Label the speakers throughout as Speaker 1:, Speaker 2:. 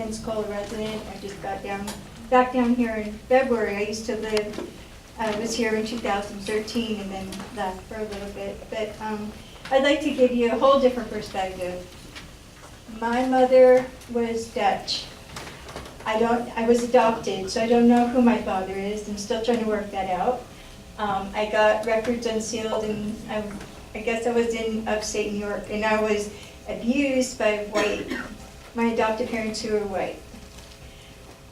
Speaker 1: Pensacola resident. I just got back down here in February. I used to live, I was here in 2013 and then left for a little bit. But I'd like to give you a whole different perspective. My mother was Dutch. I was adopted, so I don't know who my father is. I'm still trying to work that out. I got records unsealed, and I guess I was in upstate New York, and I was abused by my adopted parents who were white.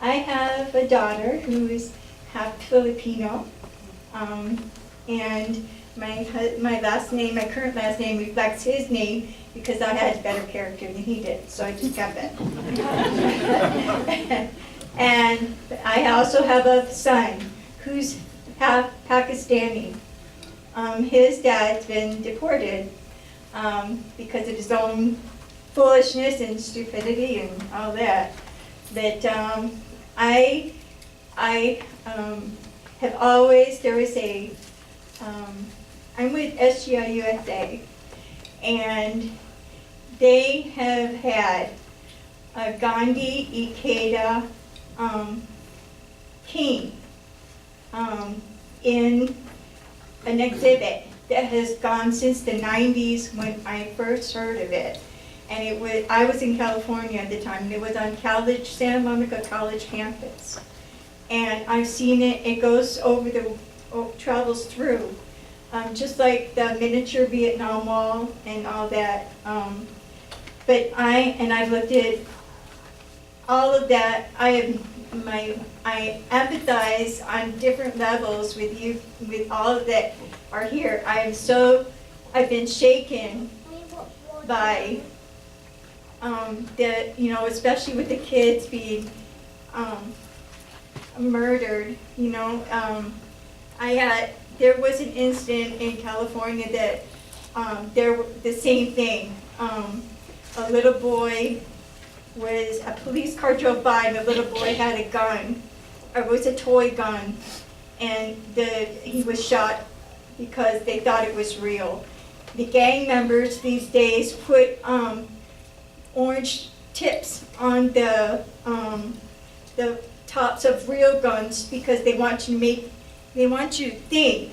Speaker 1: I have a daughter who is half Filipino, and my current last name reflects his name because I had better character than he did, so I just kept it. And I also have a son who's half Pakistani. His dad's been deported because of his own foolishness and stupidity and all that. But I have always, there was I'm with SGI USA, and they have had a Gandhi Ikeda king in an exhibit that has gone since the 90s when I first heard of it. And I was in California at the time, and it was on Santa Monica College campus. And I've seen it, it goes over travels through, just like the miniature Vietnam Wall and all that. But I've looked at all of that. I empathize on different levels with you, with all that are here. I've been shaken by especially with the kids being murdered. There was an incident in California that the same thing. A little boy a police car drove by, and the little boy had a gun. It was a toy gun, and he was shot because they thought it was real. The gang members these days put orange tips on the tops of real guns because they want you to think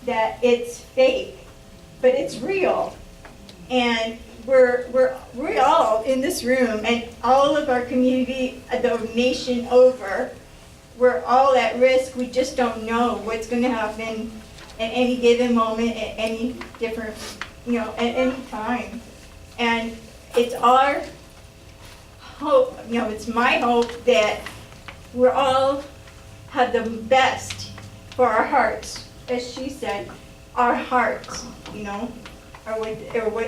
Speaker 1: that it's fake, but it's real. And we're all in this room, and all of our community, the nation over, we're all at risk. We just don't know what's going to happen at any given moment, at any different, at any time. And it's our hope, it's my hope that we're all have the best for our hearts, as she said, our hearts, are what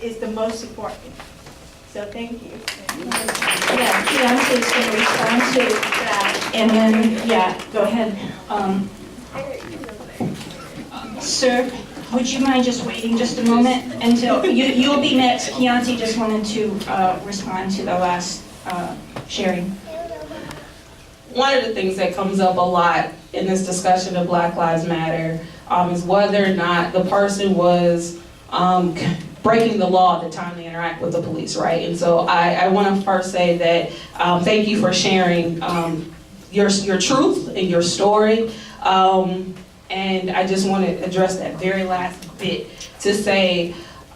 Speaker 1: is the most important. So thank you.
Speaker 2: Yeah, Beyonce is going to respond to that, and then go ahead. Sir, would you mind just waiting just a moment until you'll be next? Keontae just wanted to respond to the last sharing.
Speaker 3: One of the things that comes up a lot in this discussion of Black Lives Matter is whether or not the person was breaking the law at the time they interact with the police, right? And so I want to first say that thank you for sharing your truth and your story. And I just want to address that very last bit to say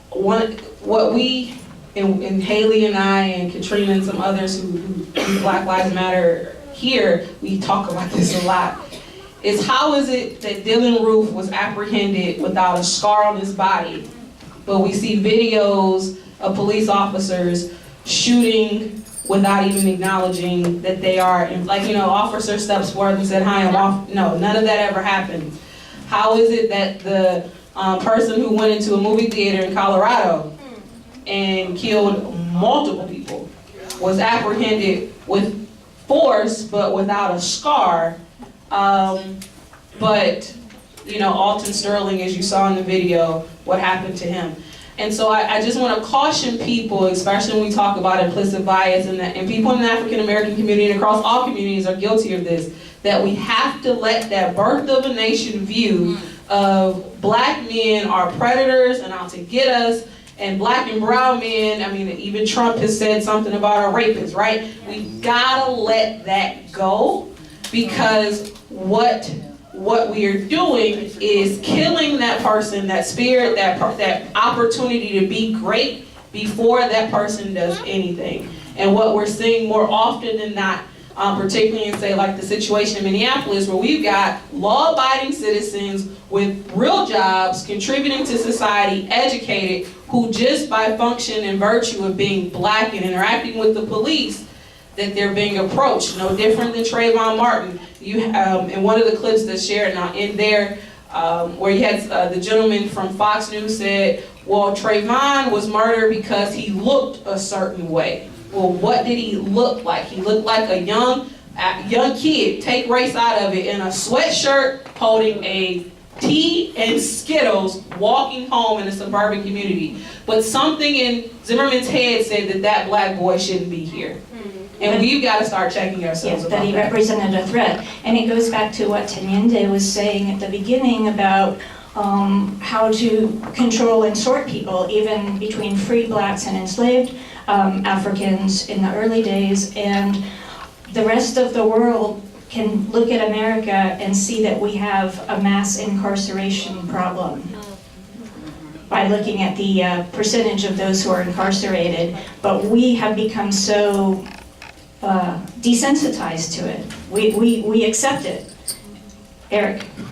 Speaker 3: what we, and Haley and I and Katrina and some others who do Black Lives Matter here, we talk about this a lot, is how is it that Dylann Roof was apprehended without a scar on his body, but we see videos of police officers shooting without even acknowledging that they are, officer steps forward and said, "Hi, I'm off." No, none of that ever happened. How is it that the person who went into a movie theater in Colorado and killed multiple people was apprehended with force but without a scar? But Alton Sterling, as you saw in the video, what happened to him? And so I just want to caution people, especially when we talk about implicit bias, and people in the African American community and across all communities are guilty of this, that we have to let that birth of a nation view of Black men are predators and out to get us, and black and brown men, I mean, even Trump has said something about a rapist, right? We've gotta let that go, because what we are doing is killing that person, that spirit, that opportunity to be great before that person does anything. And what we're seeing more often than not, particularly in, say, like the situation in Minneapolis, where we've got law-abiding citizens with real jobs, contributing to society, educated, who just by function and virtue of being black and interacting with the police, that they're being approached. No different than Trayvon Martin. You in one of the clips that's shared now in there, where you had the gentleman from Fox News said, well, Trayvon was murdered because he looked a certain way. Well, what did he look like? He looked like a young kid, take race out of it, in a sweatshirt, holding a tea and Skittles, walking home in a suburban community. But something in Zimmerman's head said that black boy shouldn't be here. And we've got to start checking ourselves
Speaker 2: Yes,
Speaker 3: about
Speaker 2: that he represented a threat. And it goes back to what Teniente was saying at the beginning about how to control and sort people, even between free blacks and enslaved Africans in the early days. And the rest of the world can look at America and see that we have a mass incarceration problem by looking at the percentage of those who are incarcerated. But we have become so desensitized to it. We accept it. Eric.